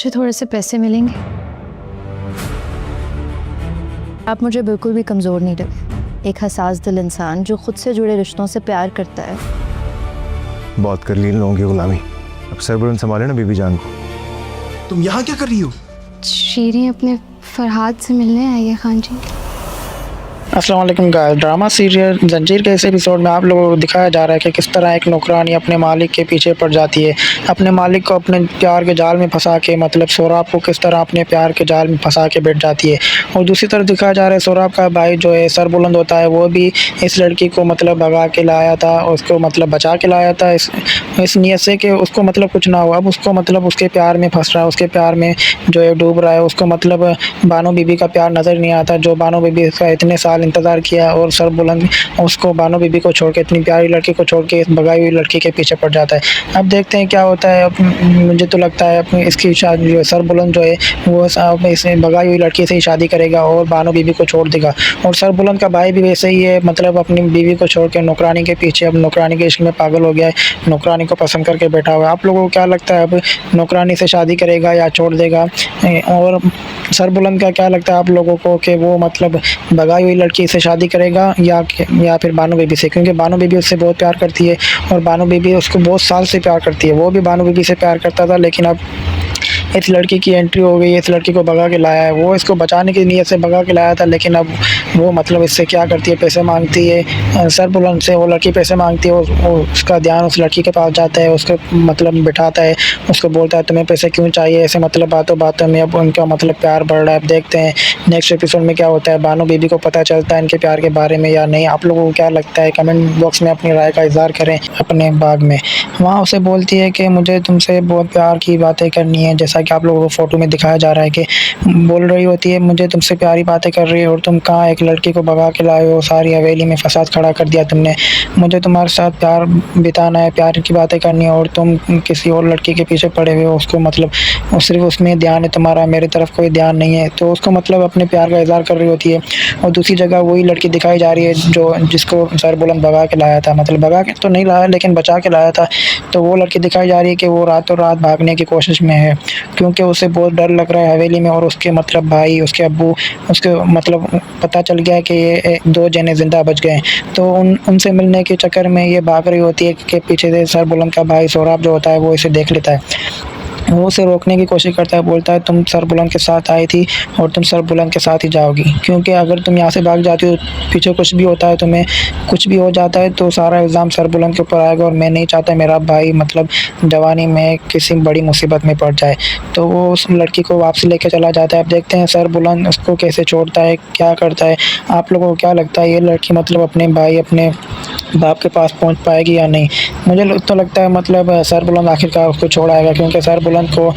मुझे थोड़े से पैसे मिलेंगे? आप मुझे बिल्कुल भी कमज़ोर नहीं लगे। एक हसास दिल इंसान जो खुद से जुड़े रिश्तों से प्यार करता है। बहुत कर ली इन लोगों की गुलामी। अब सरबुलंद संभाले ना बीबी जान को। तुम यहाँ क्या कर रही हो? शीरी अपने फरहाद से मिलने आई है खान जी। अस्सलाम वालेकुम गाइस। ड्रामा सीरियल जंजीर के इस एपिसोड में आप लोगों को दिखाया जा रहा है कि किस तरह एक नौकरानी अपने मालिक के पीछे पड़ जाती है, अपने मालिक को अपने प्यार के जाल में फंसा के, मतलब सोराब को किस तरह अपने प्यार के जाल में फंसा के बैठ जाती है। और दूसरी तरफ दिखाया जा रहा है सोराब का भाई जो है सरबुलंद होता है, वो भी इस लड़की को मतलब भगा के लाया था, उसको मतलब बचा के लाया था इस नीयत से कि उसको मतलब कुछ ना हो। अब उसको मतलब उसके प्यार में फंस रहा है, उसके प्यार में जो है डूब रहा है। उसको मतलब बानो बीबी का प्यार नज़र नहीं आता, जो बानो बीबी का इतने साल इंतज़ार किया, और सरबुलंद उसको बानो बीबी को छोड़ के, इतनी प्यारी लड़की को छोड़ के इस भगाई हुई लड़की के पीछे पड़ जाता है। अब देखते हैं क्या होता है। मुझे तो लगता है अपनी इसकी शादी जो है सरबुलंद जो है वो इस भगाई हुई लड़की से ही शादी करेगा और बानो बीबी को छोड़ देगा। और सरबुलंद का भाई भी वैसे ही है, मतलब अपनी बीवी को छोड़ के नौकरानी के पीछे, अब नौकरानी के इश्क में पागल हो गया है, नौकरानी को पसंद करके बैठा हुआ है। आप लोगों को क्या लगता है, अब नौकरानी से शादी करेगा या छोड़ देगा? और सरबुलंद का क्या लगता है आप लोगों को कि वो मतलब भगाई हुई लड़की से शादी करेगा या फिर बानो बीबी से? क्योंकि बानो बीबी उससे बहुत प्यार करती है और बानो बीबी उसको बहुत साल से प्यार करती है। वो भी बानो बीबी से प्यार करता था, लेकिन अब इस लड़की की एंट्री हो गई, इस लड़की को भगा के लाया है। वो इसको बचाने की नीयत से भगा के लाया था, लेकिन अब वो मतलब इससे क्या करती है, पैसे मांगती है सरबुलंद से। वो लड़की पैसे मांगती है, उसका ध्यान उस लड़की के पास जाता है, उसको मतलब बिठाता है, उसको बोलता है तुम्हें पैसे क्यों चाहिए। ऐसे मतलब बातों बातों में अब उनका मतलब प्यार बढ़ रहा है। अब देखते हैं नेक्स्ट एपिसोड में क्या होता है, बानो बीबी को पता चलता है इनके प्यार के बारे में या नहीं। आप लोगों को क्या लगता है, कमेंट बॉक्स में अपनी राय का इज़हार करें अपने बाग में। वहाँ उसे बोलती है कि मुझे तुमसे बहुत प्यार की बातें करनी है, जैसा कि आप लोगों को फ़ोटो में दिखाया जा रहा है कि बोल रही होती है मुझे तुमसे प्यारी बातें कर रही है, और तुम कहाँ एक लड़की को भगा के लाए हो, सारी हवेली में फसाद खड़ा कर दिया तुमने। मुझे तुम्हारे साथ प्यार बिताना है, प्यार की बातें करनी है, और तुम किसी और लड़की के पीछे पड़े हुए हो, उसको मतलब सिर्फ उसमें ध्यान है तुम्हारा, मेरी तरफ कोई ध्यान नहीं है। तो उसको मतलब अपने प्यार का इज़हार कर रही होती है। और दूसरी जगह वही लड़की दिखाई जा रही है जिसको सरबुलंद भगा के लाया था, मतलब भगा के तो नहीं लाया लेकिन बचा के लाया था। तो वो लड़की दिखाई जा रही है कि वो रातों रात भागने की कोशिश में है, क्योंकि उसे बहुत डर लग रहा है हवेली में। और उसके मतलब भाई, उसके अब्बू, उसके मतलब पता चल गया कि ये 2 जने ज़िंदा बच गए। तो उनसे मिलने के चक्कर में ये भाग रही होती है कि पीछे से सरबुलंद का भाई सोराब जो होता है वो इसे देख लेता है। वो उसे रोकने की कोशिश करता है, बोलता है तुम सरबुलंद के साथ आई थी और तुम सरबुलंद के साथ ही जाओगी, क्योंकि अगर तुम यहाँ से भाग जाती हो, पीछे कुछ भी होता है, तुम्हें कुछ भी हो जाता है तो सारा इल्ज़ाम सरबुलंद के ऊपर आएगा, और मैं नहीं चाहता मेरा भाई मतलब जवानी में किसी बड़ी मुसीबत में पड़ जाए। तो वो उस लड़की को वापसी लेके चला जाता है। अब देखते हैं सरबुलंद उसको कैसे छोड़ता है, क्या करता है। आप लोगों को क्या लगता है, ये लड़की मतलब अपने भाई, अपने बाप के पास पहुंच पाएगी या नहीं? मुझे तो लगता है मतलब सरबुलंद आखिरकार उसको छोड़ आएगा, क्योंकि सरबुलंद को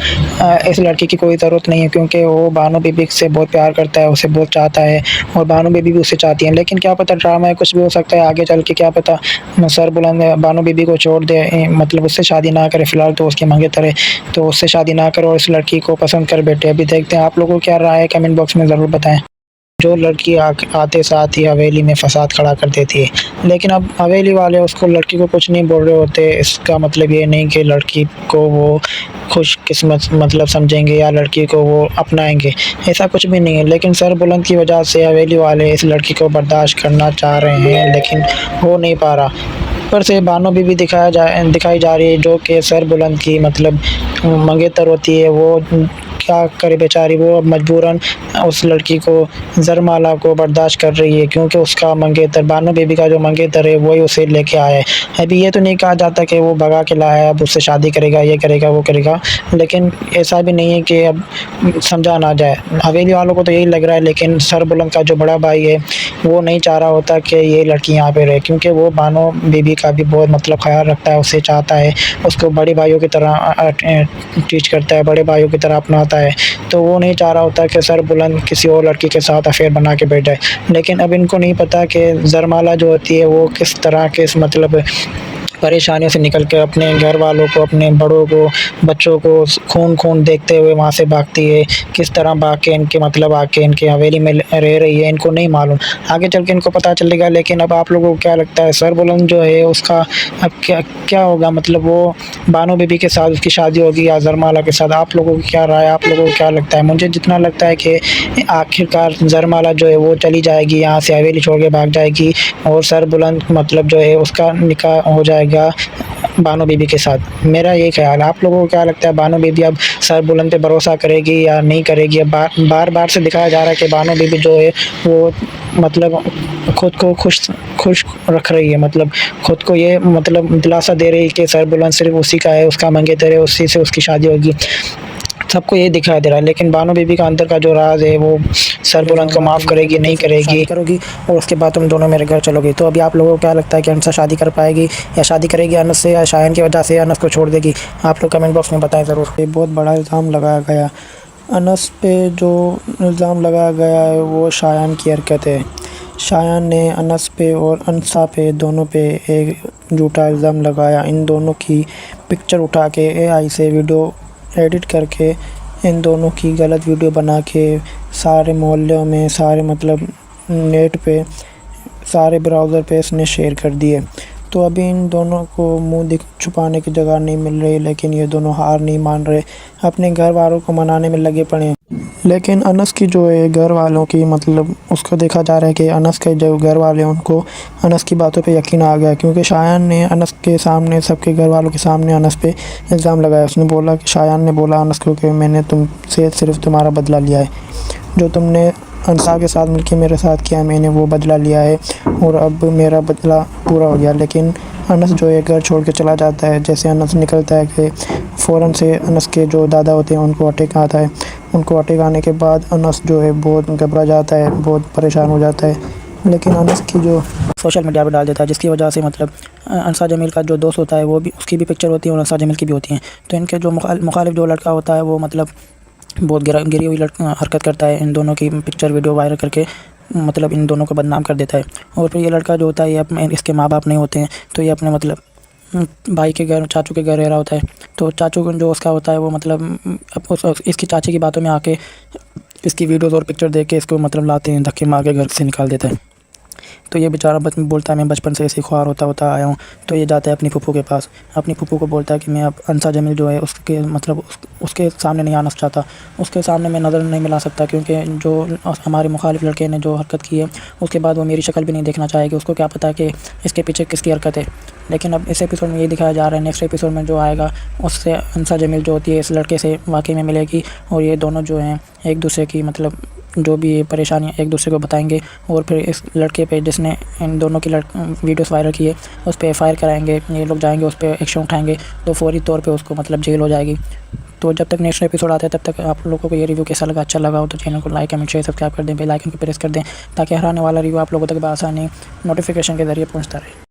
इस लड़की की कोई ज़रूरत नहीं है, क्योंकि वो बानो बीबी से बहुत प्यार करता है, उसे बहुत चाहता है, और बानो बीबी भी उसे चाहती है। लेकिन क्या पता, ड्रामा है, कुछ भी हो सकता है आगे चल के। क्या पता सरबुलंद बानो बीबी को छोड़ दे, मतलब उससे शादी ना करे, फ़िलहाल तो उसके मंगेतर है, तो उससे शादी ना करे और इस लड़की को पसंद कर बैठे। अभी देखते हैं आप लोगों को क्या राय है, कमेंट बॉक्स में ज़रूर बताएं। जो लड़की आते साथ ही हवेली में फसाद खड़ा कर देती है, लेकिन अब हवेली वाले उसको, लड़की को कुछ नहीं बोल रहे होते। इसका मतलब ये नहीं कि लड़की को वो खुशकिस्मत मतलब समझेंगे या लड़की को वो अपनाएंगे, ऐसा कुछ भी नहीं है। लेकिन सरबुलंद की वजह से हवेली वाले इस लड़की को बर्दाश्त करना चाह रहे हैं, लेकिन हो नहीं पा रहा। ऊपर से बानो बीबी दिखाई जा रही है, जो कि सरबुलंद की मतलब मंगेतर होती है। वो क्या करे बेचारी, वो अब मजबूरन उस लड़की को, जरमाला को बर्दाश्त कर रही है, क्योंकि उसका मंगेतर, बानो बेबी का जो मंगेतर है वही उसे लेके आया है। अभी ये तो नहीं कहा जाता कि वो भगा के लाया है, अब उससे शादी करेगा, ये करेगा, वो करेगा, लेकिन ऐसा भी नहीं है कि अब समझा ना जाए। हवेली वालों को तो यही लग रहा है, लेकिन सरबुलंद का जो बड़ा भाई है वो नहीं चाह रहा होता कि ये लड़की यहाँ पे रहे, क्योंकि वो बानो बेबी का भी बहुत मतलब ख्याल रखता है, उसे चाहता है, उसको बड़े भाइयों की तरह ट्रीट करता है, बड़े भाइयों की तरह अपनाता है। तो वो नहीं चाह रहा होता कि सरबुलंद किसी और लड़की के साथ अफेयर बना के बैठ जाए। लेकिन अब इनको नहीं पता कि जरमाला जो होती है वो किस तरह के मतलब परेशानियों से निकल के अपने घर वालों को, अपने बड़ों को, बच्चों को खून खून देखते हुए वहाँ से भागती है। किस तरह भाग के इनके मतलब आके इनके हवेली में रह रही है, इनको नहीं मालूम, आगे चल के इनको पता चलेगा। लेकिन अब आप लोगों को क्या लगता है सरबुलंद जो है उसका अब क्या क्या होगा? मतलब वो बानो बीबी के साथ उसकी शादी होगी या जरमाला के साथ? आप लोगों की क्या राय, आप लोगों को क्या लगता है? मुझे जितना लगता है कि आखिरकार जरमाला जो है वो चली जाएगी, यहाँ से हवेली छोड़ के भाग जाएगी और सरबुलंद मतलब जो है उसका निकाह हो जाएगा बानो बीबी के साथ। मेरा ये ख्याल है। आप लोगों को क्या लगता है बानो बीबी अब सरबुलंद पे भरोसा करेगी या नहीं करेगी? अब बार बार से दिखाया जा रहा है कि बानो बीबी जो है वो मतलब खुद को खुश रख रही है, मतलब खुद को ये मतलब दिलासा दे रही है कि सरबुलंद सिर्फ उसी का है, उसका मंगेतर है, उसी से उसकी शादी होगी। सबको ये दिखाई दे रहा है, लेकिन बानो बीबी का अंदर का जो राज है वो सरबुलंद को माफ़ करेगी नहीं करोगी और उसके बाद तुम दोनों मेरे घर चलोगी। तो अभी आप लोगों को क्या लगता है कि अनसा शादी कर पाएगी या शादी करेगी अनस से, या शायन की वजह से अनस को छोड़ देगी? आप लोग कमेंट बॉक्स में बताएं ज़रूर। ये बहुत बड़ा इल्ज़ाम लगाया गया अनस पे। जो इल्ज़ाम लगाया गया है वो शायान की हरकत है। शायान ने अनस पे और अनसा पे दोनों पे एक झूठा इल्ज़ाम लगाया। इन दोनों की पिक्चर उठा के AI से वीडियो एडिट करके इन दोनों की गलत वीडियो बना के सारे मोहल्लों में, सारे मतलब नेट पे, सारे ब्राउज़र पे इसने शेयर कर दिए। तो अभी इन दोनों को मुंह छुपाने की जगह नहीं मिल रही, लेकिन ये दोनों हार नहीं मान रहे, अपने घर वालों को मनाने में लगे पड़े हैं। लेकिन अनस की जो है घर वालों की मतलब उसको देखा जा रहा है कि अनस के जो घर वाले हैं उनको अनस की बातों पे यकीन आ गया, क्योंकि शायान ने अनस के सामने, सबके घर वालों के सामने अनस पे इल्ज़ाम लगाया। उसने बोला कि शायान ने बोला अनस को कि मैंने तुमसे सिर्फ तुम्हारा बदला लिया है, जो तुमने अनसा के साथ मिलके मेरे साथ किया, मैंने वो बदला लिया है और अब मेरा बदला पूरा हो गया। लेकिन अनस जो है घर छोड़ के चला जाता है। जैसे अनस निकलता है कि फ़ौरन से अनस के जो दादा होते हैं उनको अटैक आता है। उनको अटैक आने के बाद अनस जो है बहुत घबरा जाता है, बहुत परेशान हो जाता है। लेकिन अनस की जो सोशल मीडिया पर डाल देता है, जिसकी वजह से मतलब अनसा जमील का जो दोस्त होता है वो भी, उसकी भी पिक्चर होती है और अनसा जमील की भी होती है। तो इनके जो मुखालिफ जो लड़का होता है वो मतलब बहुत गिरी हुई हरकत करता है, इन दोनों की पिक्चर वीडियो वायरल करके मतलब इन दोनों को बदनाम कर देता है। और फिर ये लड़का जो होता है ये इसके माँ बाप नहीं होते हैं, तो ये अपने मतलब भाई के घर, चाचू के घर रह रहा होता है। तो चाचू जो उसका होता है वो मतलब इसकी चाची की बातों में आके इसकी वीडियोज़ और पिक्चर देख के इसको मतलब लाते हैं, धक्के मार के घर से निकाल देता है। तो ये बेचारा बोलता है मैं बचपन से ऐसे ख्वार होता आया हूँ। तो ये जाता है अपनी फूफू के पास, अपनी फूफू को बोलता है कि मैं अब अनसा जमील जो है उसके मतलब उसके सामने नहीं आना चाहता, उसके सामने मैं नज़र नहीं मिला सकता, क्योंकि जो हमारे मुखालिफ लड़के ने जो हरकत की है उसके बाद वो मेरी शक्ल भी नहीं देखना चाहेगी। उसको क्या पता कि इसके पीछे किसकी हरकत है। लेकिन अब इस एपिसोड में ये दिखाया जा रहा है, नेक्स्ट एपिसोड में जो आएगा उससे अनसा जमील जो होती है इस लड़के से वाकई में मिलेगी और ये दोनों जो हैं एक दूसरे की मतलब जो भी परेशानियाँ एक दूसरे को बताएंगे। और फिर इस लड़के पे जिसने इन दोनों की वीडियोस वायरल की है उस पर FIR कराएंगे, ये लोग जाएंगे उस पर एक्शन उठाएंगे, तो फौरी तौर पे उसको मतलब जेल हो जाएगी। तो जब तक नेक्स्ट एपिसोड आता है तब तक आप लोगों को ये रिव्यू कैसा लगा, अच्छा लगा हो तो चैनल को लाइक, कमेंट, शेयर, सब्सक्राइब कर दें, बेल आइकन को प्रेस कर दें, ताकि हर आने वाला रिव्यू आप लोगों तक आसानी नोटिफिकेशन के ज़रिए पहुँचता रहे।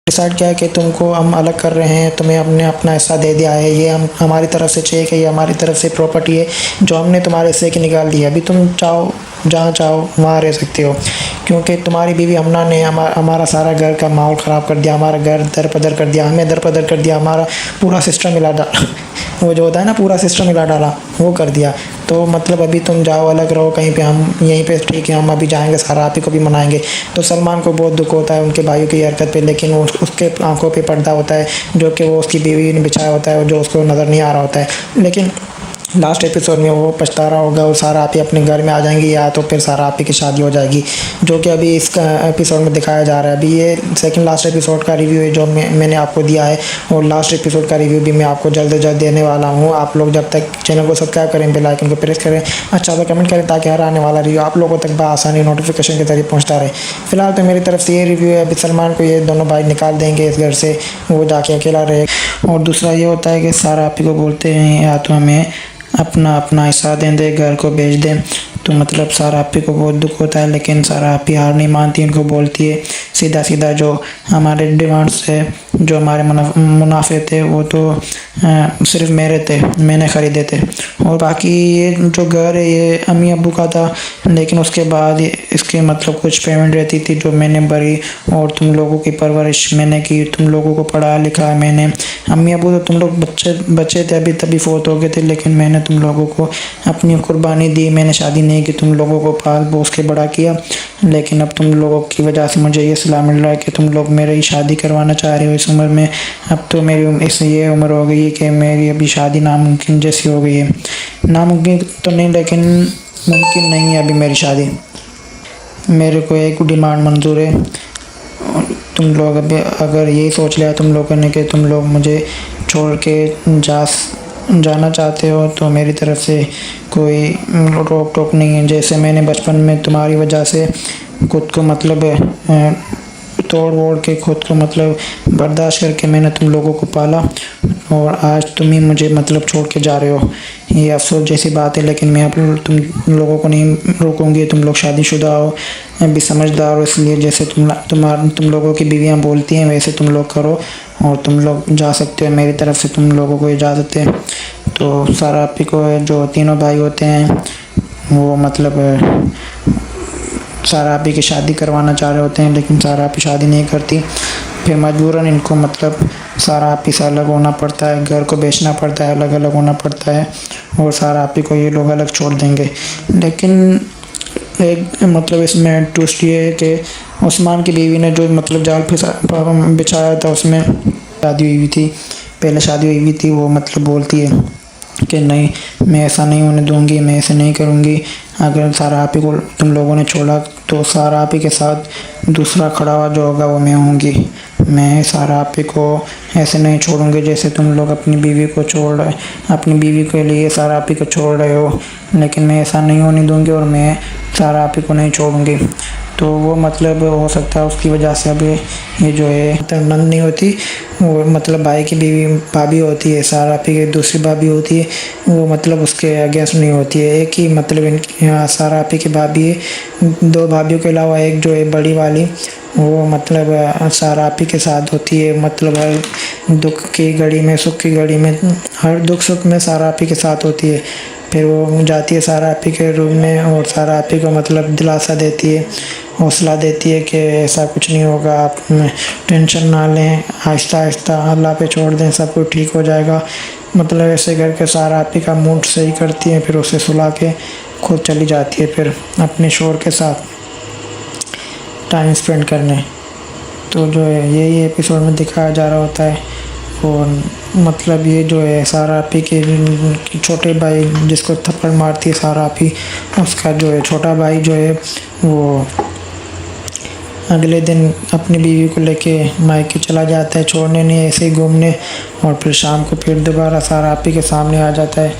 डिसाइड किया है कि तुमको हम अलग कर रहे हैं, तुम्हें हमने अपना हिस्सा दे दिया है, ये हम हमारी तरफ से चेक है, ये हमारी तरफ से प्रॉपर्टी है जो हमने तुम्हारे हिस्से की निकाल दी है। अभी तुम चाहो जहाँ चाहो वहाँ रह सकते हो, क्योंकि तुम्हारी बीवी हमना ने हमारा सारा घर का माहौल ख़राब कर दिया, हमारा घर दर-पदर कर दिया, हमें दर-पदर कर दिया, हमारा पूरा सिस्टम हिला डाला। वो जो होता है ना पूरा सिस्टम हिला डाला वो कर दिया। तो मतलब अभी तुम जाओ अलग रहो कहीं पे, हम यहीं पे ठीक है, हम अभी जाएंगे सारा आप ही को भी मनाएंगे। तो सलमान को बहुत दुख होता है उनके भाइयों की हरकत पे, लेकिन उसके आंखों पे पर्दा होता है जो कि वो उसकी बीवी ने बिछाया होता है, जो उसको नज़र नहीं आ रहा होता है। लेकिन लास्ट एपिसोड में वो पछता रहा होगा और सारा आप ही अपने घर में आ जाएंगी, या तो फिर सारा आप ही की शादी हो जाएगी, जो कि अभी इस एपिसोड में दिखाया जा रहा है। अभी ये सेकंड लास्ट एपिसोड का रिव्यू है जो मैंने आपको दिया है, और लास्ट एपिसोड का रिव्यू भी मैं आपको जल्द से जल्द देने वाला हूँ। आप लोग जब तक चैनल को सब्सक्राइब करें, बेल आइकन को प्रेस करें, अच्छा सा कमेंट करें, ताकि हर आने वाला रिव्यू आप लोगों तक बआसानी नोटिफिकेशन के जरिए पहुँचता रहे। फिलहाल तो मेरी तरफ से ये रिव्यू है। अभी सलमान को ये दोनों भाई निकाल देंगे इस घर से, वो जाके अकेला रहे। और दूसरा ये होता है कि सारा आप ही को बोलते हैं या तो हमें अपना हिस्सा दें दे, घर को बेच दें। तो मतलब सारा आप ही को बहुत दुख होता है, लेकिन सारा आप ही हार नहीं मानती, उनको बोलती है सीधा सीधा जो हमारे डिमांड्स है, जो हमारे मुनाफे थे वो तो सिर्फ मेरे थे, मैंने ख़रीदे थे, और बाकी ये जो घर है ये अम्मी अब्बू का था। लेकिन उसके बाद इसके मतलब कुछ पेमेंट रहती थी जो मैंने भरी, और तुम लोगों की परवरिश मैंने की, तुम लोगों को पढ़ा लिखा मैंने। अम्मी अब्बू तो तुम लोग बच्चे थे, अभी तभी फोत हो गए थे, लेकिन मैंने तुम लोगों को अपनी कुर्बानी दी। मैंने शादी नहीं की, तुम लोगों को पाल पोस के बड़ा किया, लेकिन अब तुम लोगों की वजह से मुझे ये सलाह मिल रहा है कि तुम लोग मेरी शादी करवाना चाह रहे हो इस उम्र में। अब तो मेरी ये उम्र हो गई है कि मेरी अभी शादी नामुमकिन जैसी हो गई है। नामुमकिन तो नहीं, लेकिन मुमकिन नहीं है अभी मेरी शादी। मेरे को एक डिमांड मंजूर है। तुम लोग अभी अगर यही सोच लिया तुम लोगों ने कि तुम लोग मुझे छोड़ के जाना चाहते हो, तो मेरी तरफ से कोई रोक टोक नहीं है। जैसे मैंने बचपन में तुम्हारी वजह से खुद को मतलब तोड़ वोड़ के खुद को मतलब बर्दाश्त करके मैंने तुम लोगों को पाला, और आज तुम ही मुझे मतलब छोड़ के जा रहे हो। ये अफसोस जैसी बात है, लेकिन मैं अब तुम लोगों को नहीं रोकूंगी। तुम लोग शादीशुदा हो, अभी समझदार हो, इसलिए जैसे तुम लोगों की बीवियाँ बोलती हैं वैसे तुम लोग करो, और तुम लोग जा सकते हो। मेरी तरफ से तुम लोगों को इजाज़त है। तो सारा आप ही को जो तीनों भाई होते हैं वो मतलब सारा आप ही की शादी करवाना चाह रहे होते हैं, लेकिन सारा आप ही शादी नहीं करती। फिर मजबूरन इनको मतलब सारा आप ही से अलग होना पड़ता है, घर को बेचना पड़ता है, अलग अलग होना पड़ता है, और सारा आप ही को ये लोग अलग छोड़ देंगे। लेकिन एक मतलब इसमें ट्विस्ट ये है कि उस्मान की बीवी ने जो मतलब जाल बिछाया था उसमें शादी हुई थी, पहले शादी हुई थी, वो मतलब बोलती है कि नहीं मैं ऐसा नहीं होने दूंगी, मैं ऐसे नहीं करूंगी। अगर सारा आप ही को तुम लोगों ने छोड़ा तो सारा आप ही के साथ दूसरा खड़ा हुआ जो होगा वो मैं होंगी। मैं सारा आप ही को ऐसे नहीं छोड़ूंगी जैसे तुम लोग अपनी बीवी को छोड़ रहे, अपनी बीवी के लिए सारा आप ही को छोड़ रहे हो, लेकिन मैं ऐसा नहीं होने दूंगी और मैं सारा आप ही को नहीं छोड़ूंगी। तो वो मतलब हो सकता है उसकी वजह से अभी ये जो है मतलब नंद नहीं होती, वो मतलब भाई की बीवी भाभी होती है, सारा आप ही की दूसरी भाभी होती है, वो मतलब उसके अगेंस्ट नहीं होती है। एक ही मतलब यहाँ सारा आप ही की भाभी है, दो भाभीयों के अलावा एक जो है बड़ी वाली वो मतलब सारा आप ही के साथ होती है। मतलब हर दुख की घड़ी में, सुख की घड़ी में, हर दुख सुख में सारा आप ही के साथ होती है। फिर वो जाती है सारा आप ही के रूम में और सारा आप ही को मतलब दिलासा देती है, हौसला देती है कि ऐसा कुछ नहीं होगा, आप टेंशन ना लें, आहिस्ता आहिस्ता अल्लाह पे छोड़ दें, सब कुछ ठीक हो जाएगा। मतलब ऐसे करके सारा आप ही का मूड सही करती है, फिर उसे सुला के खुद चली जाती है फिर अपने शोहर के साथ टाइम स्पेंड करने। तो जो है यही एपिसोड में दिखाया जा रहा होता है। और मतलब ये जो है सारा आप ही के छोटे भाई जिसको थप्पड़ मारती है सारा आप ही, उसका जो है छोटा भाई जो है वो अगले दिन अपनी बीवी को लेके मायके चला जाता है, छोड़ने नहीं ऐसे ही घूमने, और फिर शाम को फिर दोबारा सारा आप ही के सामने आ जाता है,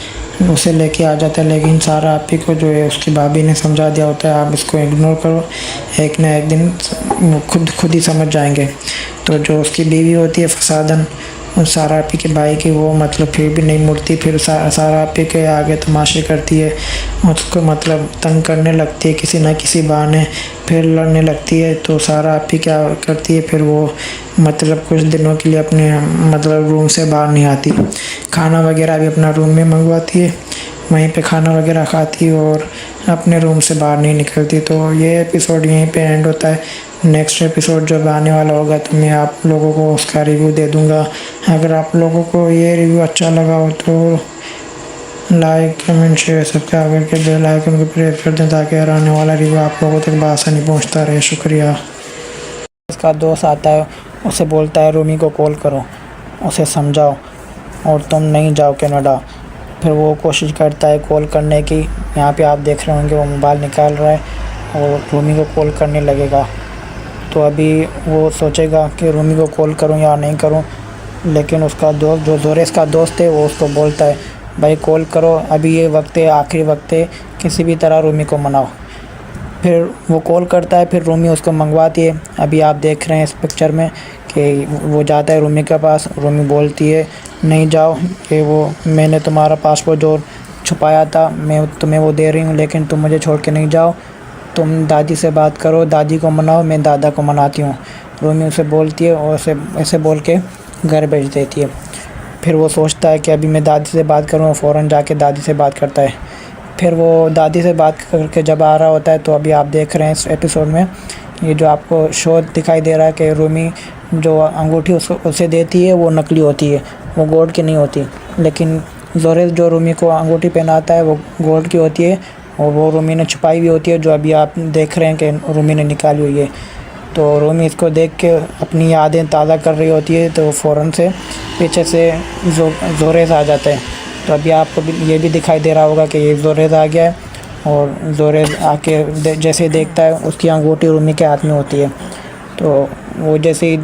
उसे लेके आ जाता है। लेकिन सारा आप ही को जो है उसकी भाभी ने समझा दिया होता है आप इसको इग्नोर करो, एक ना एक दिन वो खुद ही समझ जाएंगे। तो जो उसकी बीवी होती है फसादन और सारा आप ही के भाई की, वो मतलब फिर भी नहीं मुड़ती, फिर सारा आप ही के आगे तमाशे करती है, उसको मतलब तंग करने लगती है किसी ना किसी बहाने, फिर लड़ने लगती है। तो सारा आप ही क्या करती है, फिर वो मतलब कुछ दिनों के लिए अपने मतलब रूम से बाहर नहीं आती, खाना वगैरह भी अपना रूम में मंगवाती है, वहीं पे खाना वगैरह खाती है और अपने रूम से बाहर नहीं निकलती। तो ये एपिसोड यहीं पे एंड होता है। नेक्स्ट एपिसोड जब आने वाला होगा तो मैं आप लोगों को उसका रिव्यू दे दूँगा। अगर आप लोगों को ये रिव्यू अच्छा लगा हो तो लाइक कमेंट शेयर सब्सक्राइब करके बेल आइकन को प्रेस कर दें ताकि हर आने वाला रिव्यू आप लोगों तक बआसानी पहुंचता रहे। शुक्रिया। इसका दोस्त आता है, उसे बोलता है रूमी को कॉल करो, उसे समझाओ और तुम नहीं जाओ कनाडा। फिर वो कोशिश करता है कॉल करने की। यहाँ पे आप देख रहे होंगे वो मोबाइल निकाल रहा है और रूमी को कॉल करने लगेगा। तो अभी वो सोचेगा कि रूमी को कॉल करूँ या नहीं करूँ, लेकिन उसका दोस्त जो जोरेस का दोस्त है वो उसको बोलता है भाई कॉल करो, अभी ये वक्त है, आखिरी वक्त है, किसी भी तरह रूमी को मनाओ। फिर वो कॉल करता है, फिर रूमी उसको मंगवाती है। अभी आप देख रहे हैं इस पिक्चर में कि वो जाता है रूमी के पास। रूमी बोलती है नहीं जाओ, कि वो मैंने तुम्हारा पासपोर्ट जो छुपाया था मैं तुम्हें वो दे रही हूँ, लेकिन तुम मुझे छोड़ के नहीं जाओ, तुम दादी से बात करो, दादी को मनाओ, मैं दादा को मनाती हूँ। रूमी उसे बोलती है और उसे ऐसे बोल के घर भेज देती है। फिर वो सोचता है कि अभी मैं दादी से बात करूँ, फ़ौरन जाके दादी से बात करता है। फिर वो दादी से बात करके जब आ रहा होता है, तो अभी आप देख रहे हैं इस एपिसोड में ये जो आपको शो दिखाई दे रहा है कि रूमी जो अंगूठी उसे देती है वो नकली होती है, वो गोल्ड की नहीं होती। लेकिन जोरेस जो रूमी को अंगूठी पहनाता है वो गोल्ड की होती है और वो रूमी ने छुपाई हुई होती है, जो अभी आप देख रहे हैं कि रूमी ने निकाली हुई है। तो रूमी इसको देख के अपनी यादें ताज़ा कर रही होती है, तो फ़ौरन से पीछे से जोरेस आ जाता है। तो अभी आपको ये भी दिखाई दे रहा होगा कि ये जोरेस आ गया है और जोरेस आके जैसे देखता है उसकी अंगूठी रूमी के हाथ में होती है। तो वो जैसे ही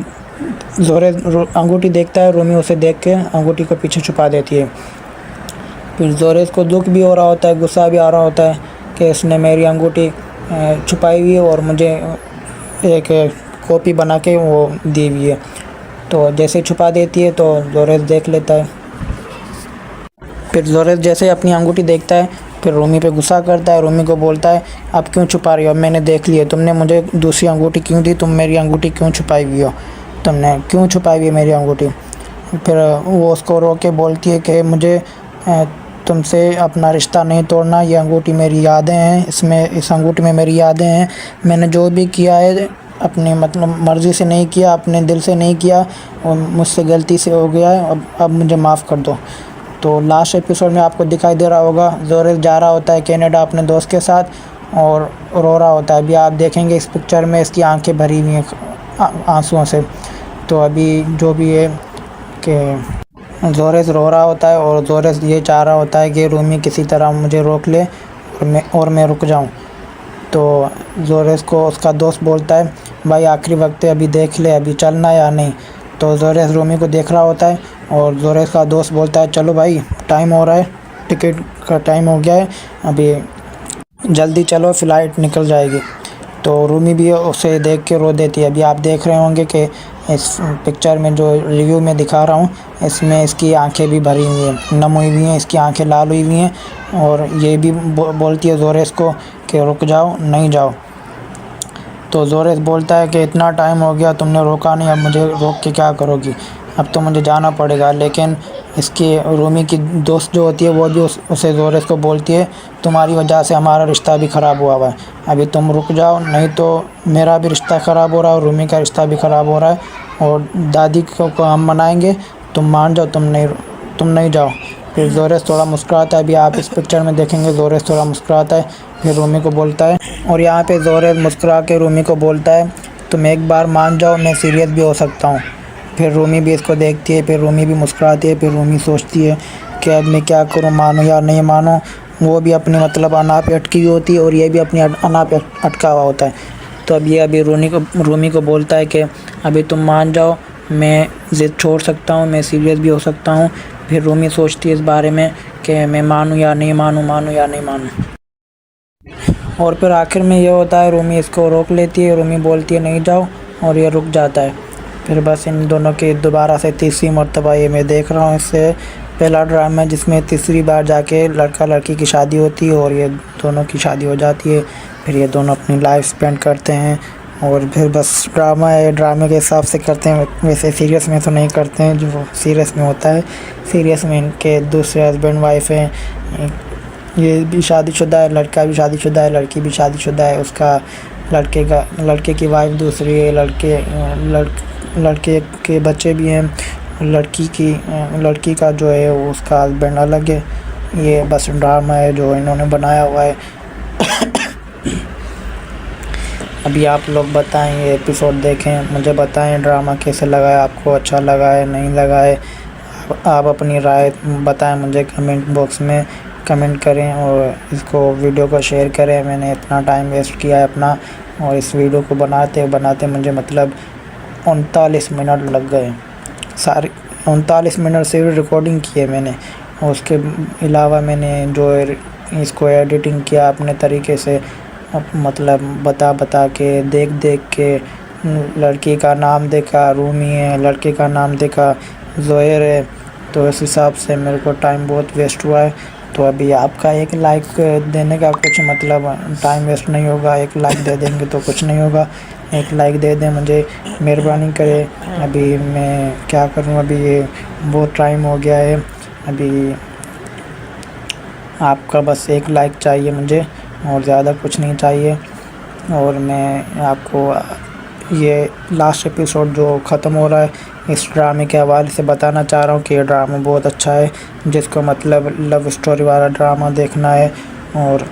जोरेस अंगूठी देखता है, रूमी उसे देख के अंगूठी को पीछे छुपा देती है। फिर जोरेस को दुख भी हो रहा होता है, गुस्सा भी आ रहा होता है कि इसने मेरी अंगूठी छुपाई हुई है और मुझे एक कॉपी बना के वो दी हुई है। तो जैसे छुपा देती है तो जोरेस देख लेता है। फिर जोरेस जैसे अपनी अंगूठी देखता है, फिर रूमी पे गुस्सा करता है, रूमी को बोलता है अब क्यों छुपा रही हो, मैंने देख लिया, तुमने मुझे दूसरी अंगूठी क्यों दी, तुम मेरी अंगूठी क्यों छुपाई हुई हो, तुमने क्यों छुपाई हुई है मेरी अंगूठी। फिर वो उसको रो के बोलती है कि मुझे तुमसे अपना रिश्ता नहीं तोड़ना, ये अंगूठी मेरी यादें हैं, इस अंगूठी में मेरी यादें हैं, मैंने जो भी किया है अपनी मतलब मर्ज़ी से नहीं किया, अपने दिल से नहीं किया और मुझसे गलती से हो गया है, अब मुझे माफ़ कर दो। तो लास्ट एपिसोड में आपको दिखाई दे रहा होगा जोरेस जा रहा होता है कनाडा अपने दोस्त के साथ और रो रहा होता है। अभी आप देखेंगे इस पिक्चर में इसकी आंखें भरी हुई हैं आंसुओं से। तो अभी जो भी है कि जोरेस रो रहा होता है और जोरेस ये चाह रहा होता है कि रूमी किसी तरह मुझे रोक ले और मैं रुक जाऊं। तो जोरेस को उसका दोस्त बोलता है भाई आखिरी वक्त है, अभी देख ले, अभी चलना या नहीं। तो जोरेस रूमी को देख रहा होता है और जोरेस का दोस्त बोलता है चलो भाई टाइम हो रहा है, टिकट का टाइम हो गया है, अभी जल्दी चलो फ़्लाइट निकल जाएगी। तो रूमी भी उसे देख के रो देती है। अभी आप देख रहे होंगे कि इस पिक्चर में जो रिव्यू में दिखा रहा हूँ इसमें इसकी आंखें भी भरी हुई हैं, नम हुई हुई हैं, इसकी आंखें लाल हुई हुई हैं और ये भी बोलती है जोरेस को कि रुक जाओ, नहीं जाओ। तो जोरेस बोलता है कि इतना टाइम हो गया तुमने रोका नहीं, अब मुझे रोक के क्या करोगी, अब तो मुझे जाना पड़ेगा। लेकिन इसकी रूमी की दोस्त जो होती है वो भी उसे जोरेस को बोलती है तुम्हारी वजह से हमारा रिश्ता भी ख़राब हुआ है, अभी तुम रुक जाओ, नहीं तो मेरा भी रिश्ता ख़राब हो रहा है और रूमी का रिश्ता भी ख़राब हो रहा है और दादी को हम मनाएंगे, तुम मान जाओ, तुम नहीं जाओ। फिर जोरेस थोड़ा मुस्कुराता है। अभी आप इस पिक्चर में देखेंगे जोरेस थोड़ा मुस्कुराता है, फिर रूमी को बोलता है और यहाँ पे जोरेस मुस्कुरा के रूमी को बोलता है तुम एक बार मान जाओ, मैं सीरियस भी हो सकता हूँ। फिर रूमी भी इसको देखती है, फिर रूमी भी मुस्कुराती है। फिर रूमी सोचती है कि अब मैं क्या करूँ, मानूँ या नहीं मानूँ। वो भी अपनी मतलब अना पे अटकी हुई होती है और ये भी अपनी अना पे अटका हुआ होता है। तो अब ये अभी रूमी को बोलता है कि अभी तुम मान जाओ, मैं ज़िद छोड़ सकता हूँ, मैं सीरियस भी हो सकता हूँ। फिर रूमी सोचती है इस बारे में कि मैं मानूँ या नहीं मानूँ, मानूँ या नहीं मानूँ। और फिर आखिर में ये होता है रूमी इसको रोक लेती है, रूमी बोलती है नहीं जाओ और ये रुक जाता है। फिर बस इन दोनों की दोबारा से तीसरी मरतबा ये मैं देख रहा हूँ। इससे पहला ड्रामा जिसमें तीसरी बार जाके लड़का लड़की की शादी होती है और ये दोनों की शादी हो जाती है। फिर ये दोनों अपनी लाइफ स्पेंड करते हैं और फिर बस ड्रामा है, ड्रामे के हिसाब से करते हैं, वैसे सीरियस में तो नहीं करते हैं जो सीरियस में होता है। सीरियस में इनके दूसरे हस्बैंड वाइफ हैं, ये भी शादीशुदा है, लड़का भी शादीशुदा है, लड़की भी शादीशुदा है। उसका लड़के की वाइफ दूसरी है, लड़के के बच्चे भी हैं, लड़की का जो है वो उसका हस्बैंड अलग है ये बस ड्रामा है जो इन्होंने बनाया हुआ है। अभी आप लोग बताएं, ये एपिसोड देखें, मुझे बताएं ड्रामा कैसे लगा है, आपको अच्छा लगा है नहीं लगा है। आप अपनी राय बताएं मुझे कमेंट बॉक्स में कमेंट करें और इसको वीडियो को शेयर करें। मैंने इतना टाइम वेस्ट किया है अपना, और इस वीडियो को बनाते बनाते मुझे मतलब 39 मिनट लग गए। सारे 39 मिनट से रिकॉर्डिंग की है मैंने, और उसके अलावा मैंने जो इसको एडिटिंग किया अपने तरीके से, मतलब बता के देख के। लड़की का नाम देखा रूमी है, लड़के का नाम देखा ज़ोहर है, तो इस हिसाब से मेरे को टाइम बहुत वेस्ट हुआ है। तो अभी आपका एक लाइक देने का कुछ मतलब टाइम वेस्ट नहीं होगा, एक लाइक दे देंगे तो कुछ नहीं होगा। एक लाइक दे दें मुझे, मेहरबानी करें। अभी मैं क्या करूं, अभी ये बहुत टाइम हो गया है। अभी आपका बस एक लाइक चाहिए मुझे, और ज़्यादा कुछ नहीं चाहिए। और मैं आपको ये लास्ट एपिसोड जो ख़त्म हो रहा है इस ड्रामे के हवाले से बताना चाह रहा हूँ कि ये ड्रामा बहुत अच्छा है। जिसको मतलब लव स्टोरी वाला ड्रामा देखना है और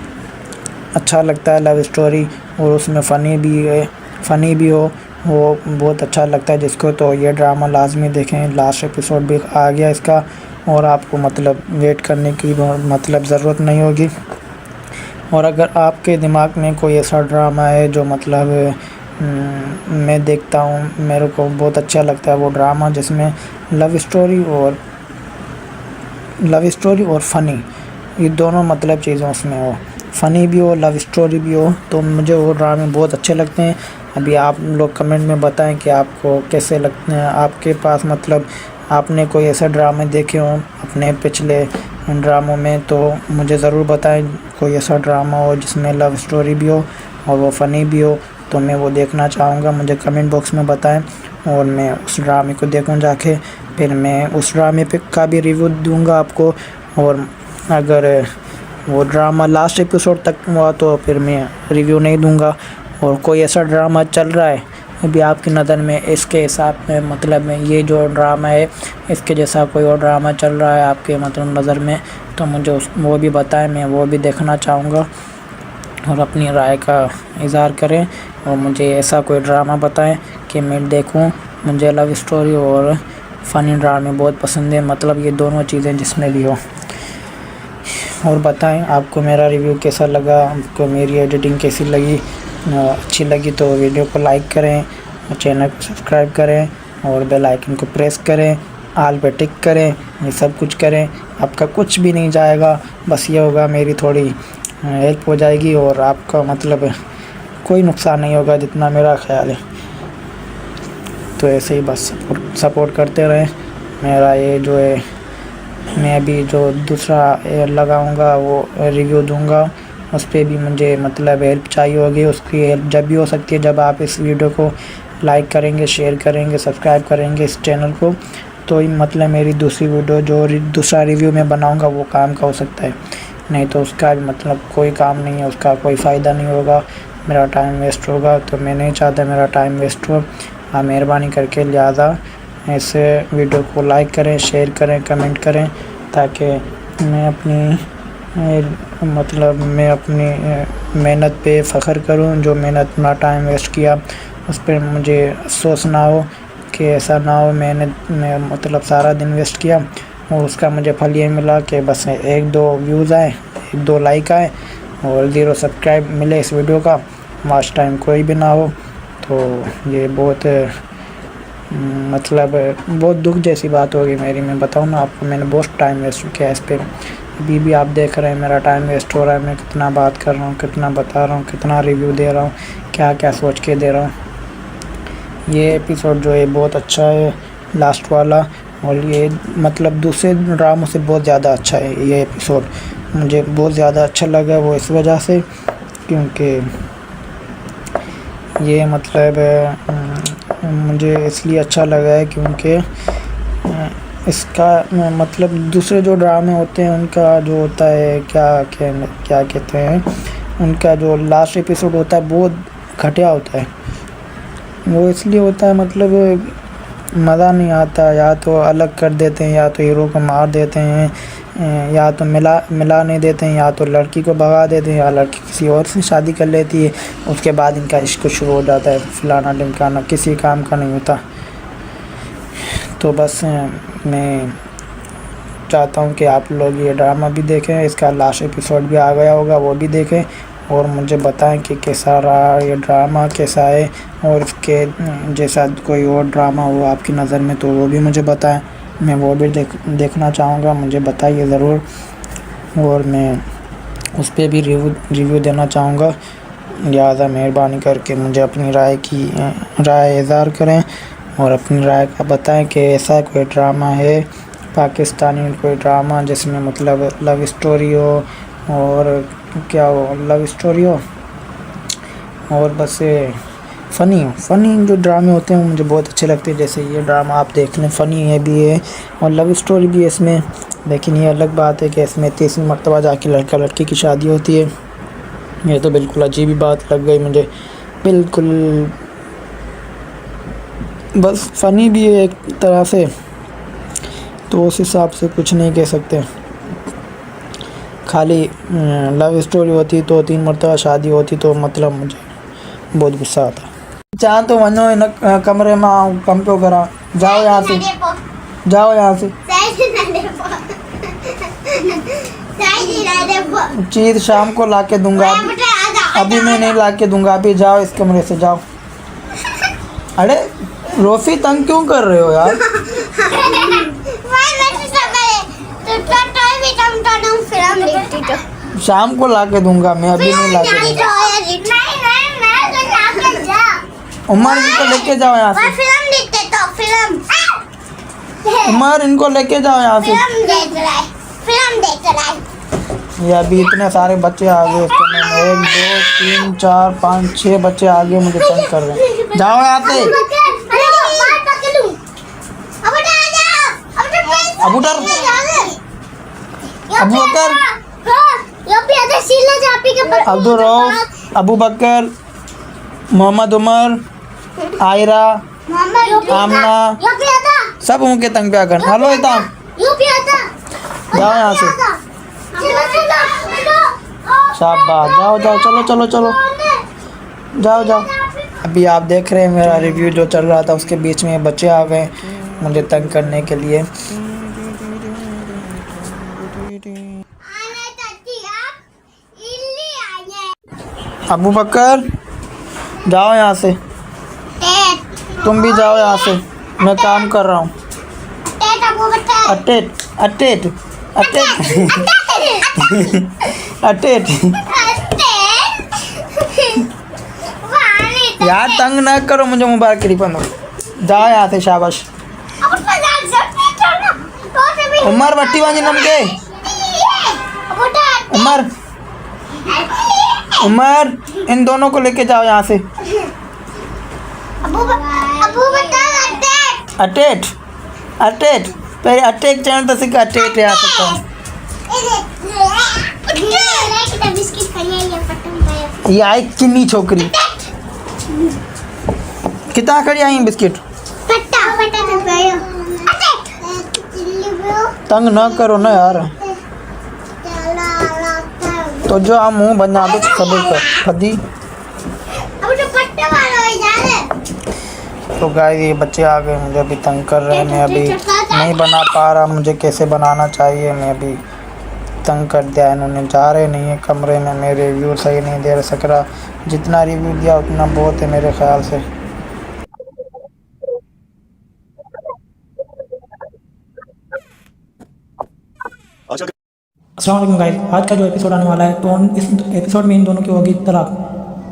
अच्छा लगता है लव स्टोरी, और उसमें फ़नी भी हो, वो बहुत अच्छा लगता है जिसको, तो ये ड्रामा लाजमी देखें। लास्ट एपिसोड भी आ गया इसका, और आपको मतलब वेट करने की मतलब ज़रूरत नहीं होगी। और अगर आपके दिमाग में कोई ऐसा ड्रामा है जो मतलब मैं देखता हूँ, मेरे को बहुत अच्छा लगता है वो ड्रामा जिसमें लव स्टोरी और फ़नी, ये दोनों मतलब चीज़ें उसमें हो, फ़नी भी हो लव स्टोरी भी हो, तो मुझे वो ड्रामे बहुत अच्छे लगते हैं। अभी आप लोग कमेंट में बताएं कि आपको कैसे लगते हैं, आपके पास मतलब आपने कोई ऐसा ड्रामे देखे हो अपने पिछले ड्रामों में, तो मुझे ज़रूर बताएं। कोई ऐसा ड्रामा हो जिसमें लव स्टोरी भी हो और वो फ़नी भी हो, तो मैं वो देखना चाहूँगा। मुझे कमेंट बॉक्स में बताएं और मैं उस ड्रामे को देखूँ जाके, फिर मैं उस ड्रामे पे का भी रिव्यू दूँगा आपको। और अगर वो ड्रामा लास्ट एपिसोड तक हुआ तो फिर मैं रिव्यू नहीं दूँगा। और कोई ऐसा ड्रामा चल रहा है अभी आपकी नज़र में, इसके हिसाब में मतलब में ये जो ड्रामा है इसके जैसा कोई और ड्रामा चल रहा है आपके मतलब नज़र में, तो मुझे वो भी बताएं, मैं वो भी देखना चाहूँगा। और अपनी राय का इज़हार करें और मुझे ऐसा कोई ड्रामा बताएं कि मैं देखूं। मुझे लव स्टोरी और फ़नी ड्रामे बहुत पसंद है, मतलब ये दोनों चीज़ें जिसमें भी हो। और बताएं आपको मेरा रिव्यू कैसा लगा, आपको मेरी एडिटिंग कैसी लगी। अच्छी लगी तो वीडियो को लाइक करें, चैनल को सब्सक्राइब करें और बेल आइकन को प्रेस करें, आल पे टिक करें, ये सब कुछ करें। आपका कुछ भी नहीं जाएगा, बस ये होगा मेरी थोड़ी हेल्प हो जाएगी और आपका मतलब कोई नुकसान नहीं होगा जितना मेरा ख्याल है। तो ऐसे ही बस सपोर्ट करते रहें। मेरा ये जो है, मैं अभी जो दूसरा लगाऊंगा वो रिव्यू दूंगा, उस पर भी मुझे मतलब हेल्प चाहिए होगी। उसकी हेल्प जब भी हो सकती है जब आप इस वीडियो को लाइक करेंगे, शेयर करेंगे, सब्सक्राइब करेंगे इस चैनल को, तो मतलब मेरी दूसरी वीडियो जो दूसरा रिव्यू मैं बनाऊंगा वो काम का हो सकता है, नहीं तो उसका भी मतलब कोई काम नहीं है, उसका कोई फ़ायदा नहीं होगा, मेरा टाइम वेस्ट होगा। तो मैं नहीं चाहता मेरा टाइम वेस्ट हो। आप मेहरबानी करके लिहाजा ऐसे वीडियो को लाइक करें, शेयर करें, कमेंट करें, ताकि मैं अपनी मेहनत पे फ़ख्र करूं। जो मेहनत अपना टाइम वेस्ट किया उस पर मुझे अफसोस ना हो कि ऐसा ना हो मैं मतलब सारा दिन वेस्ट किया और उसका मुझे फल ये मिला कि बस 1-2 व्यूज़ आए, 1-2 लाइक आए और 0 सब्सक्राइब मिले इस वीडियो का, वॉच टाइम कोई भी ना हो। तो ये बहुत मतलब बहुत दुख जैसी बात होगी मेरी। मैं बताऊँ ना आपको, मैंने बहुत टाइम वेस्ट किया इस पर। अभी भी आप देख रहे हैं मेरा टाइम वेस्ट हो रहा है, मैं कितना बात कर रहा हूँ, कितना बता रहा हूँ, कितना रिव्यू दे रहा हूँ, क्या क्या सोच के दे रहा हूँ। ये एपिसोड जो है बहुत अच्छा है लास्ट वाला, और ये मतलब दूसरे ड्रामों से बहुत ज़्यादा अच्छा है। ये एपिसोड मुझे बहुत ज़्यादा अच्छा लगा, वो इस वजह से क्योंकि ये मतलब मुझे इसलिए अच्छा लगा है क्योंकि इसका मतलब दूसरे जो ड्रामे होते हैं उनका जो होता है क्या कहते हैं, उनका जो लास्ट एपिसोड होता है बहुत घटिया होता है। वो इसलिए होता है मतलब मज़ा नहीं आता, या तो अलग कर देते हैं, या तो हीरो को मार देते हैं, या तो मिला नहीं देते हैं, या तो लड़की को भगा देते हैं, या लड़की किसी और से शादी कर लेती है। उसके बाद इनका इश्क शुरू हो जाता है, फलाना ढिमकाना, किसी काम का नहीं होता। तो बस मैं चाहता हूँ कि आप लोग ये ड्रामा भी देखें, इसका लास्ट एपिसोड भी आ गया होगा, वो भी देखें और मुझे बताएं कि कैसा रहा ये ड्रामा, कैसा है, और इसके जैसा कोई और ड्रामा हो आपकी नज़र में तो वो भी मुझे बताएं, मैं वो भी देखना चाहूँगा, मुझे बताइए ज़रूर। और मैं उस पर भी रिव्यू देना चाहूँगा। लिहाजा मेहरबानी करके मुझे अपनी राय इज़हार करें और अपनी राय का बताएं कि ऐसा कोई ड्रामा है पाकिस्तानी, कोई ड्रामा जिसमें मतलब लव स्टोरी हो, और क्या हो, लव स्टोरी हो और बस फ़नी जो ड्रामे होते हैं वो मुझे बहुत अच्छे लगते हैं। जैसे ये ड्रामा आप देख लें, फ़नी है भी है और लव स्टोरी भी है इसमें। लेकिन ये अलग बात है कि इसमें 30वीं मरतबा जाके लड़का लड़की की शादी होती है। ये तो बिल्कुल अजीब ही बात लग गई मुझे, बिल्कुल बस फ़नी भी है एक तरह से, तो उस हिसाब से कुछ नहीं कह सकते। खाली लव स्टोरी होती तो 3 मरतबा शादी होती तो मतलब मुझे बहुत गुस्सा आता। चाह तो वनो इन कमरे में आओ, कम पे करा, जाओ यहाँ से, जाओ यहाँ से। चीज़ शाम को ला के दूंगा, अभी मैं नहीं ला के दूंगा, अभी जाओ इस कमरे से जाओ। अरे रोफी तंग क्यों कर रहे हो यार? शाम को ला के दूंगा मैं, अभी नहीं ला के दूंगा। उमर इनको लेके जाओ यहाँ से, उमर इनको लेके जाओ यहाँ से। ये अभी इतने सारे बच्चे आ गए उसके में, 1 2 3 4 5 6 बच्चे आ गए, मुझे तंग कर रहे हैं। जाओ यहाँ से। अबू बकर, अब्दुल रऊफ, अबू बकर, मोहम्मद उमर, आयरा, आमना, सब उनके तंग पे आकर। हेलो इताम, जाओ यहाँ से। शाबाश, जाओ जाओ, चलो चलो चलो, जाओ जाओ। अभी आप देख रहे हैं मेरा रिव्यू जो चल रहा था, उसके बीच में बच्चे आ गए मुझे तंग करने के लिए। अबू बकर जाओ यहाँ से, तुम भी जाओ यहाँ से, मैं काम कर रहा हूँ। अटेट अटेट अटेट अटेट यार तंग ना करो मुझे, मुबारक करी पंदो। जाओ यहाँ से, शाबाश। उमर बट्टी बाजी नमके, उमर इन दोनों को लेके जाओ यहाँ से। अटेट अटेट पहले अटेट चैनल तो सीखा, अटेट आ सकता हूँ। ये आई किन्नी छोकरी कितना खड़ी आई बिस्किट, तंग ना करो ना यार। तो जो हम मुँह बना दो सबर कर फदी। तो गाइस ये बच्चे आ गए, मुझे अभी तंग कर रहे हैं, मैं अभी नहीं बना पा रहा, मुझे कैसे बनाना चाहिए, मैं अभी तंग कर दिया इन्होंने। जा रहे नहीं है कमरे में, मैं रिव्यू सही नहीं दे सक रहा, जितना रिव्यू दिया उतना बहुत है मेरे ख्याल से। अस्सलाम वालेकुम गाइस, आज का जो एपिसोड आने वाला है तो इस एपिसोड में इन दोनों की होगी तलाक।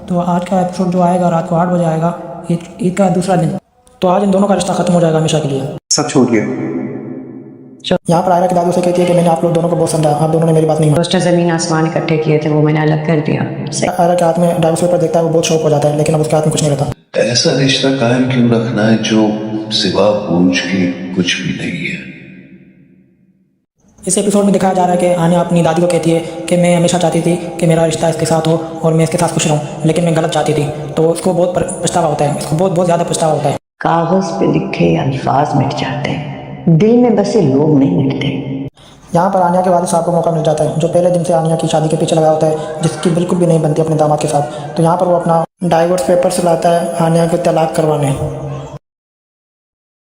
तो आज का एपिसोड जो आएगा रात को 8 बजे आएगा, ईद का दूसरा दिन। तो आज इन दोनों का रिश्ता खत्म हो जाएगा हमेशा के लिए। सब छोड़ दिया। यहाँ पर आयरा की दादू से कहती है कि मैंने आप लोग दोनों को बहुत समझा, आप दोनों ने मेरी बात नहीं दोस्तों ज़मीन आसमान इकट्ठे किए थे, वो मैंने अलग कर दिया। आयरा के हाथ में डायवर्स पेपर देखता है, वो बहुत शौक हो जाता है, लेकिन अब उसके हाथ में कुछ नहीं रहता। ऐसा रिश्ता कायम क्यों रखना है जो सिवा पूछ के कुछ भी नहीं है। इस एपिसोड में दिखाया जा रहा है कि आन्या अपनी दादी को कहती है कि मैं हमेशा चाहती थी कि मेरा रिश्ता इसके साथ हो और मैं इसके साथ खुश रहूं, लेकिन मैं गलत चाहती थी। तो उसको बहुत पछतावा होता है, इसको बहुत ज़्यादा पछतावा होता है। कागज़ पे लिखे अल्फाज मिट जाते हैं, दिल में बसे लोग नहीं मिटते। यहाँ पर आनिया के वालिद साहब को मौका मिल जाता है, जो पहले दिन से आनिया की शादी के पीछे लगा होता है, जिसकी बिल्कुल भी नहीं बनती अपने दामाद के साथ। तो यहाँ पर वो अपना डाइवोर्स पेपर्स लाता है आनिया को तलाक करवाने।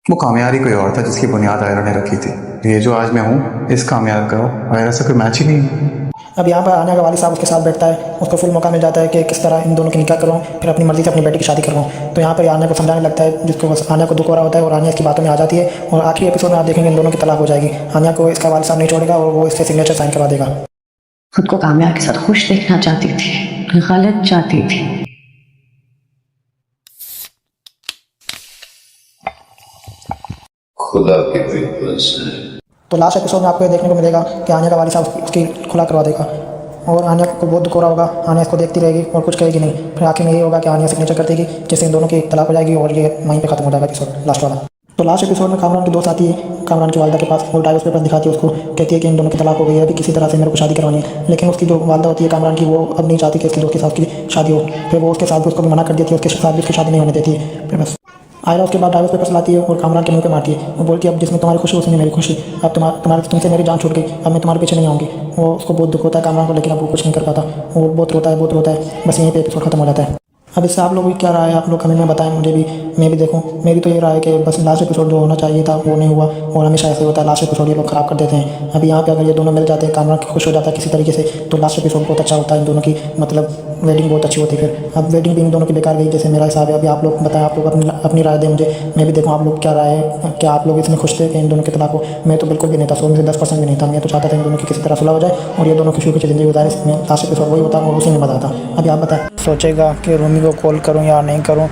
वो कामयाबी कोई और था जिसकी बुनियाद आयरा ने रखी थी। ये जो आज मैं हूँ इस कामयाब का आयरा से कोई मैच ही नहीं है। अब यहाँ पर आनिया का वालिद साहब उसके साथ बैठता है, उसको फुल मौका मिल जाता है कि किस तरह इन दोनों की निकाह करवाऊँ, फिर अपनी मर्जी से अपनी बेटी की शादी करवाऊँ। तो यहाँ पर आनिया को समझाने लगता है, जिसको बस आनिया को दुख हो रहा होता है और आनिया इसकी बातों में आ जाती है। और आखिरी एपिसोड में आप देखेंगे इन दोनों की तलाक हो जाएगी। आनिया को इसका वालिद साहब नहीं छोड़ेगा और वो इससे सिग्नेचर साइन करवा देगा। खुद को कामयाब के साथ खुश देखना चाहती थी, गलत चाहती थी। खुदा के पेपर्स हैं। तो लास्ट एपिसोड में आपको ये देखने को मिलेगा कि आनिया का वालिद साहब उसकी खुला करवा देगा और आनिया को बहुत दुख हो रहा होगा। आनिया इसको देखती रहेगी और कुछ कहेगी नहीं। फिर आखिर में ये होगा कि आनिया सिग्नेचर कर देगी, जिससे इन दोनों की तलाक हो जाएगी और ये वहीं पे खत्म हो जाएगा एपिसोड लास्ट वाला। तो लास्ट एपिसोड में कामरान की दोस्त आती है कामरान की वालदा के पास और डाइवोर्स पेपर दिखाती है उसको, कहती है कि इन दोनों की तलाक हो गई है, अभी किसी तरह से मेरे को शादी करवानी है। लेकिन उसकी जो वालदा होती है कामरान की, वो अब नहीं चाहती कि उसकी दोस्त के साथ की शादी हो। फिर वो उसके साथ भी उसको भी मना कर देती है, उसके साथ भी उसकी शादी नहीं होने देती है। फिर बस आयरा उसके बाद डाइवोर्स पेपर्स लाती है और कामरान के मुंह पे मारती है। वो बोलती है अब जिसमें तुम्हारी खुशी उसमें मेरी खुशी, अब तुमसे मेरी जान छूट गई, अब मैं तुम्हारे पीछे नहीं आऊँगी। वो उसको बहुत दुख होता है कामरान को, लेकिन अब वो कुछ नहीं कर पाता। वो बहुत रोता है। बस यहीं पे एपिसोड खत्म हो जाता है। अब इससे आप लोग भी क्या राय है, आप लोग कमेंट में बताएं, मुझे भी, मैं भी देखूं। मेरी तो ये राय है कि बस लास्ट एपिसोड जो होना चाहिए था वो नहीं हुआ और हमेशा ऐसे होता है, लास्ट एपिसोड ये लोग खराब कर देते हैं। अभी यहाँ पे अगर ये दोनों मिल जाते हैं, कामरान खुश हो जाता है किसी तरीके से, तो लास्ट एपिसोड बहुत अच्छा होता है इन दोनों की, मतलब वेडिंग बहुत अच्छी होती है। फिर अब वेडिंग भी इन दोनों की बेकार गई जैसे मेरा हिसाब है। अभी आप लोग बताएं, आप लोग अपनी राय दें मुझे, मैं भी देखूँ आप लोग क्या राय है। क्या आप लोग इसमें खुश थे कि इन दोनों के तलाक हो? मैं तो बिल्कुल भी नहीं था, 100 में से 10% भी नहीं था। मैं तो चाहता था इन दोनों की किसी तरह सुलह हो जाए और ये दोनों खुशी ज़िंदगी गुजारे। इसमें लास्ट एपिसोड वही होता और उसी में मज़ा आता। अभी आप बताएं। सोचेगा कि रूमी को कॉल करूं या नहीं करूं,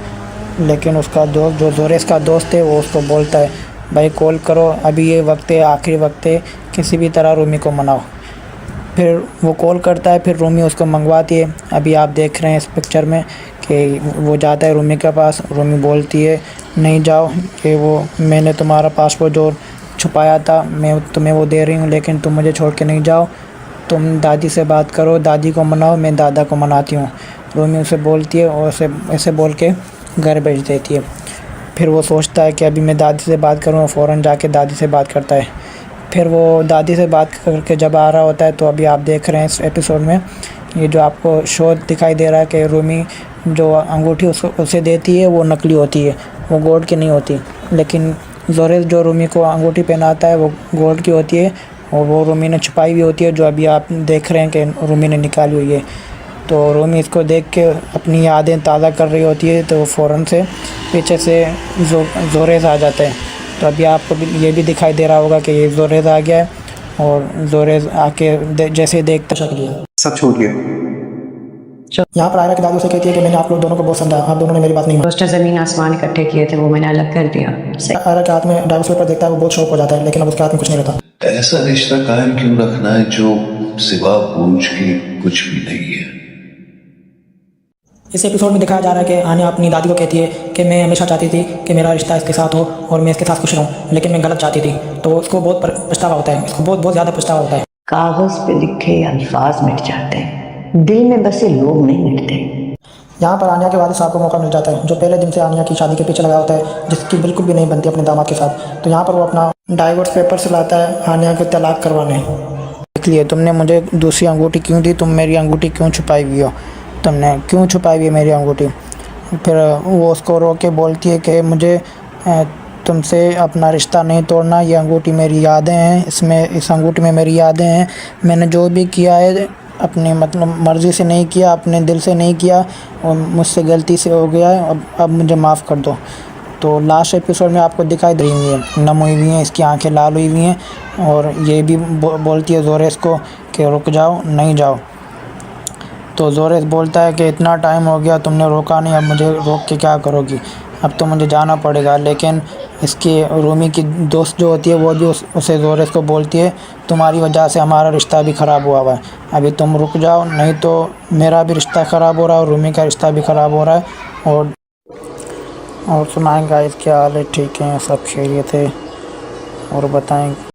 लेकिन उसका दोस्त जो जोरेस का दोस्त है वो उसको बोलता है भाई कॉल करो, अभी ये वक्त है, आखिरी वक्त है, किसी भी तरह रूमी को मनाओ। फिर वो कॉल करता है, फिर रूमी उसको मंगवाती है। अभी आप देख रहे हैं इस पिक्चर में कि वो जाता है रूमी के पास। रूमी बोलती है नहीं जाओ, कि वो मैंने तुम्हारा पासपोर्ट जो छुपाया था मैं तुम्हें वो दे रही हूँ, लेकिन तुम मुझे छोड़ के नहीं जाओ, तुम दादी से बात करो, दादी को मनाओ, मैं दादा को मनाती हूँ। रूमी उसे बोलती है और ऐसे बोल के घर भेज देती है। फिर वो सोचता है कि अभी मैं दादी से बात करूँ, फ़ौरन जाके दादी से बात करता है। फिर वो दादी से बात करके जब आ रहा होता है, तो अभी आप देख रहे हैं इस एपिसोड में ये जो आपको शो दिखाई दे रहा है कि रूमी जो अंगूठी उसे देती है वो नकली होती है, वो गोल्ड की नहीं होती। लेकिन जोरेस जो रूमी को अंगूठी पहनाता है वो गोल्ड की होती है और वो रूमी ने छुपाई हुई होती है, जो अभी आप देख रहे हैं कि रूमी ने निकाली हुई है। तो रूमी इसको देख के अपनी यादें ताज़ा कर रही होती है, तो फ़ौरन से पीछे से जोरेस आ जाता है। तो अभी आपको ये भी दिखाई दे रहा होगा कि ये जोरेस आ गया है और जोरेस आके जैसे देखता शक लिया, सब छोड़ दिया। यहाँ पर आयरा की दादी से कहती है कि मैंने आप लोग दोनों को बहुत समझा, आप दोनों ने मेरी बात नहीं मानी। दोस्त ज़मीन आसमान इकट्ठे किए थे वो मैंने अलग कर दिया। आयरा के हाथ में डाइवोर्स पेपर देखता है, वो बहुत शौक हो जाता है, लेकिन अब उसके हाथ में कुछ नहीं रहता। ऐसा रिश्ता कायम क्यों रखना है जो सिवा पूछ के कुछ भी नहीं है। इस एपिसोड में दिखाया जा रहा है कि आनिया अपनी दादी को कहती है कि मैं हमेशा चाहती थी कि मेरा रिश्ता इसके साथ हो और मैं इसके साथ खुश रहूं, लेकिन मैं गलत चाहती थी। तो उसको बहुत पछतावा होता है, इसको बहुत ज़्यादा पछतावा होता है। कागज़ पे लिखे अल्फाज मिट जाते हैं, दिल में बसे लोग नहीं मिटते। यहाँ पर आनिया के वालिद साहब को मौका मिल जाता है, जो पहले दिन से आनिया की शादी के पीछे लगा होता है, जिसकी बिल्कुल भी नहीं बनती अपने दामाद के साथ। तो यहाँ पर वो अपना डाइवोर्स पेपर से लाता है आनिया को तलाक करवाने। इसलिए तुमने मुझे दूसरी अंगूठी क्यों दी, तुम मेरी अंगूठी क्यों छुपाई हुई हो, तुमने क्यों छुपाई हुई है मेरी अंगूठी। फिर वो उसको रो के बोलती है कि मुझे तुमसे अपना रिश्ता नहीं तोड़ना, ये अंगूठी मेरी यादें हैं, इस अंगूठी में मेरी यादें हैं, मैंने जो भी किया है अपनी मतलब मर्ज़ी से नहीं किया, अपने दिल से नहीं किया और मुझसे गलती से हो गया है, अब मुझे माफ़ कर दो। तो लास्ट एपिसोड में आपको दिखाई दे रही है नम हुई हुई हैं, इसकी आंखें लाल हुई हुई हैं और ये भी बोलती है जोरेस को कि रुक जाओ, नहीं जाओ। तो जोरेस बोलता है कि इतना टाइम हो गया तुमने रोका नहीं, अब मुझे रोक के क्या करोगी, अब तो मुझे जाना पड़ेगा। लेकिन इसकी रूमी की दोस्त जो होती है वो भी उसे जोरेस को बोलती है तुम्हारी वजह से हमारा रिश्ता भी ख़राब हुआ है, अभी तुम रुक जाओ, नहीं तो मेरा भी रिश्ता ख़राब हो रहा है और रूमी का रिश्ता भी ख़राब हो रहा है। और सुनाएं गाइस क्या हाल है, ठीक है, सब खैरियत है और बताएं।